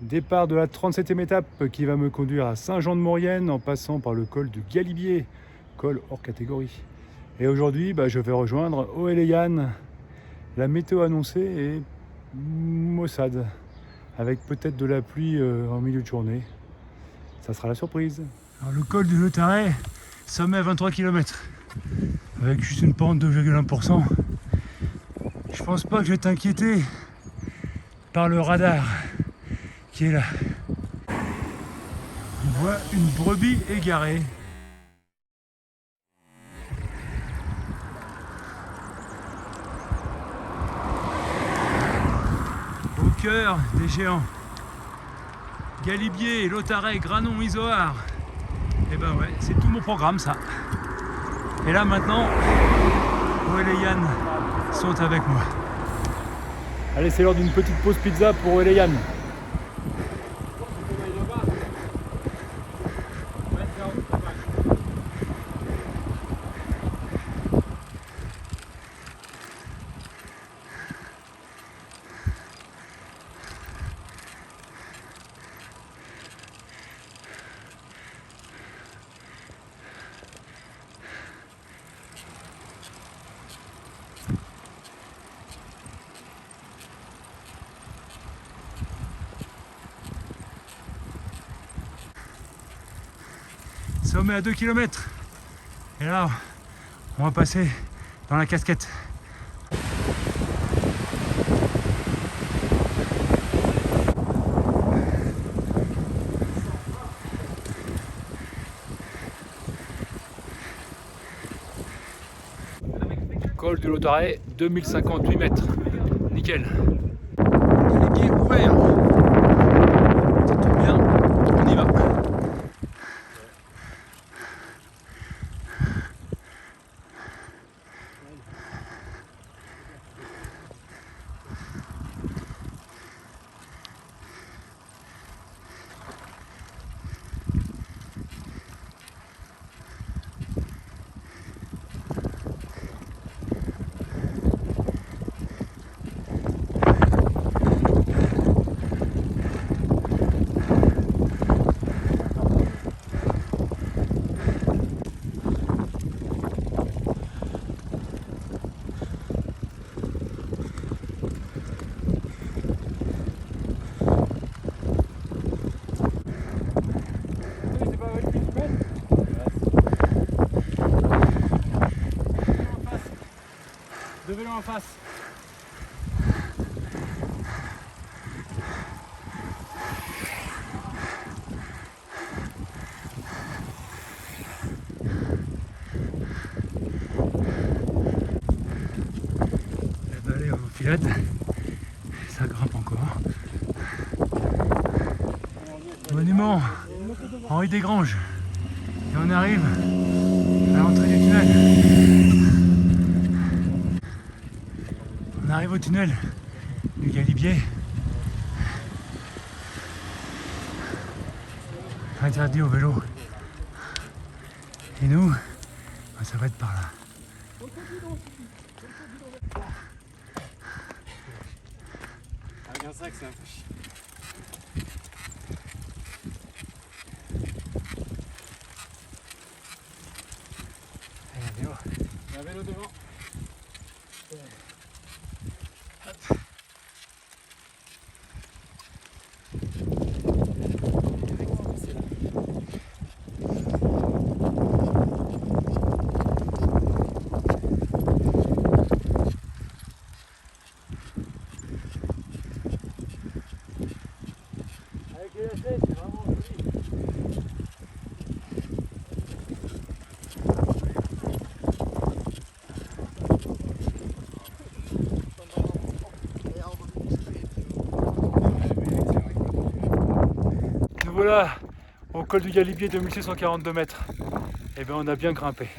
Départ de la 37e étape qui va me conduire à Saint-Jean-de-Maurienne en passant par le col du Galibier, col hors catégorie. Et aujourd'hui, je vais rejoindre Oeyleyan. La météo annoncée est maussade, avec peut-être de la pluie en milieu de journée. Ça sera la surprise. Alors le col du Lautaret, sommet à 23 km, avec juste une pente de 2,1%. Je pense pas que je vais t'inquiéter par le radar qui est là. On voit une brebis égarée. Au cœur des géants. Galibier, Lautaret, Granon, Izoard. Et ben ouais, c'est tout mon programme ça. Et là maintenant, Oeyleyan sont avec moi. Allez, c'est l'heure d'une petite pause pizza pour Oeyleyan. Sommet à 2 km. Et là, on va passer dans la casquette. Col du Lautaret, 2058 mètres. Nickel. Galibier ouvert. Ça tombe bien, on y va. Deux vélos en face. Eh ben allez, on filade. Ça grimpe encore. Monument Henri Desgranges. Et on arrive à l'entrée du tunnel. On arrive au tunnel du Galibier. Interdit au vélo. Et nous, ça va être par là. Avec un sac, c'est un peu chiant. Et un vélo. Il y a un vélo devant. Avec les lacets, c'est vraiment joli. Nous voilà au col du Galibier de 1642 mètres. Et bien on a bien grimpé.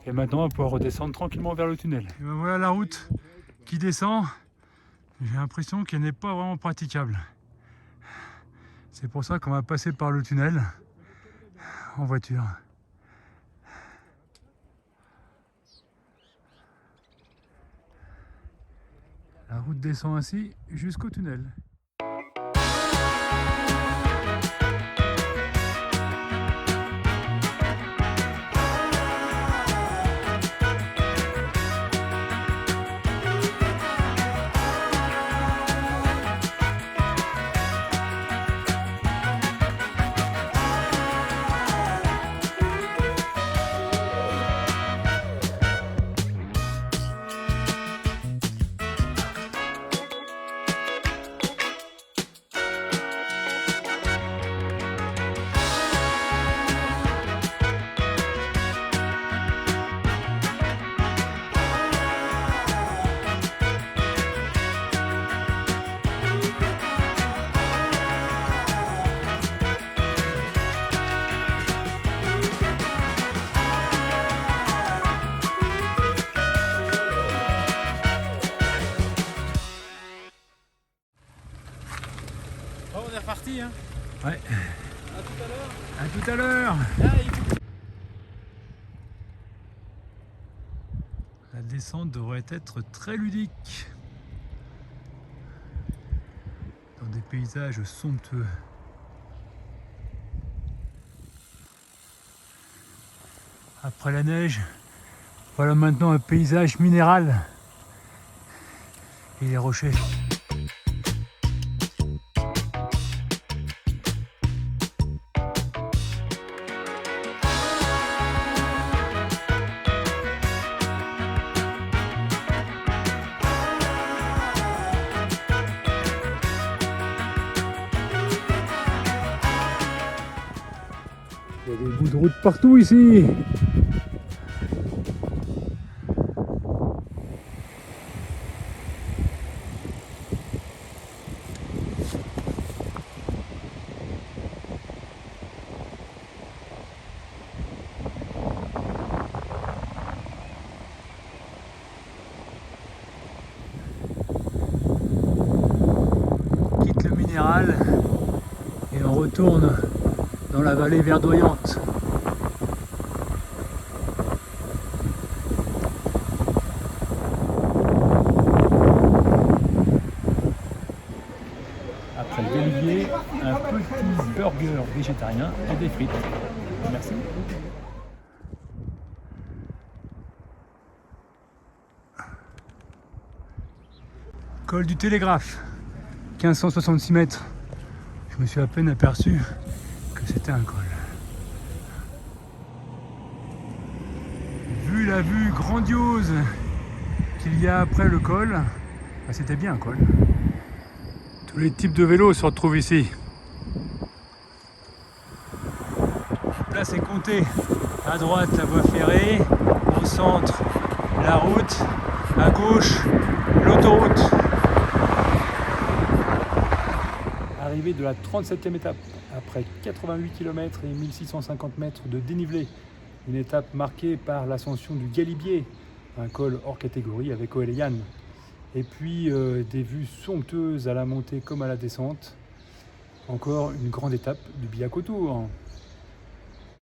Et maintenant on va pouvoir redescendre tranquillement vers le tunnel. Et ben voilà la route qui descend. J'ai l'impression qu'elle n'est pas vraiment praticable. C'est pour ça qu'on va passer par le tunnel en voiture. La route descend ainsi jusqu'au tunnel. ici. Hein. Ouais. À tout à l'heure. À tout à l'heure. La descente devrait être très ludique. Dans des paysages somptueux. Après la neige, voilà maintenant un paysage minéral et les rochers. Il y a des bouts de route partout ici. On quitte le minéral et on retourne dans la vallée verdoyante. Après le galibier, un petit burger végétarien et des frites. Merci. Col du Télégraphe, 1566 mètres. Je me suis à peine aperçu que c'était un col. Vu la vue grandiose qu'il y a après le col, bah c'était bien un col. Tous les types de vélos se retrouvent ici. Là c'est compté. À droite la voie ferrée, au centre la route, à gauche l'autoroute. Arrivée de la 37e étape, après 88 km et 1650 mètres de dénivelé. Une étape marquée par l'ascension du Galibier, un col hors catégorie avec Oeleyan. Et puis des vues somptueuses à la montée comme à la descente. Encore une grande étape du Biak Autour.